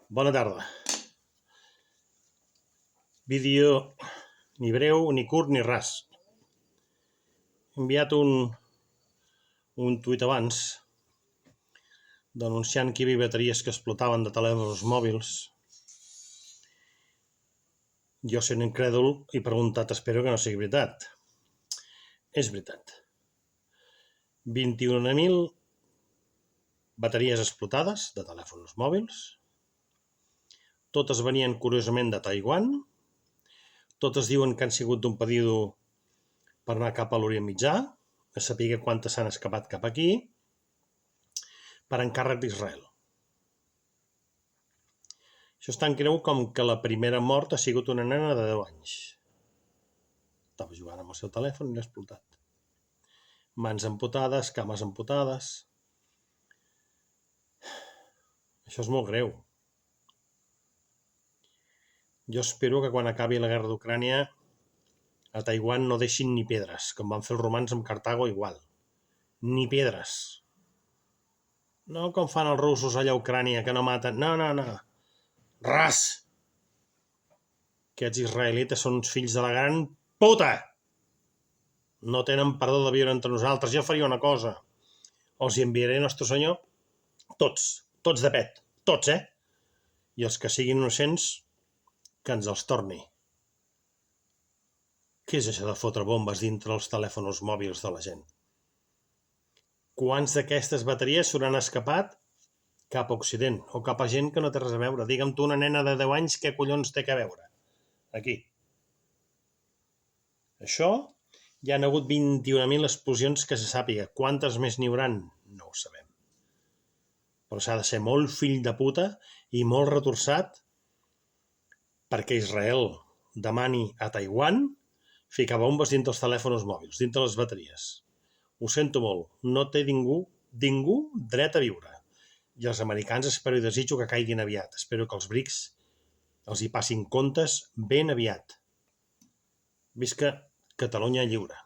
Bona tarda. Vídeo ni breu, ni curt, ni ras. He enviat un tuit abans denunciant que hi havia bateries que explotaven de telèfons mòbils. Jo, sent incrèdul, he preguntat, espero que no sigui veritat. És veritat. 21.000 bateries explotades de telèfons mòbils. Totes venien, curiosament, de Taiwan. Totes diuen que han sigut d'un període per anar cap a l'Orient Mitjà, a saber quantes s'han escapat cap aquí, per encàrrec d'Israel. Això és tan greu com que la primera mort ha sigut una nena de 10 anys. Estava jugant amb el seu telèfon i l'ha explotat. Mans amputades, cames amputades. Això és molt greu. Jo espero que quan acabi la guerra d'Ucrània a Taiwan no deixin ni pedres, com van fer els romans amb Cartago igual. Ni pedres. No com fan els russos allà a Ucrània, que no maten. No. Ras! Aquests israelites són uns fills de la gran puta! No tenen perdó de viure entre nosaltres. Jo faria una cosa. Els hi enviaré Nostre Senyor tots de pet. Tots, I els que siguin innocents, que ens els torni. Què és això de fotre bombes dintre els telèfons mòbils de la gent? Quants d'aquestes bateries s'hauran escapat cap a Occident o cap a gent que no té res a veure? Digue'm tu, una nena de 10 anys, què collons té a veure? Aquí. Això, hi ha hagut 21.000 explosions que se sàpiga. Quantes més n'hi hauran? No ho sabem. Però s'ha de ser molt fill de puta i molt retorçat perquè Israel demani a Taiwan ficar bombes dintre els telèfons mòbils, dintre les bateries. Ho sento molt, no té ningú dret a viure. I els americans espero i desitjo que caiguin aviat. Espero que els BRICS els hi passin comptes ben aviat. Visca Catalunya lliure.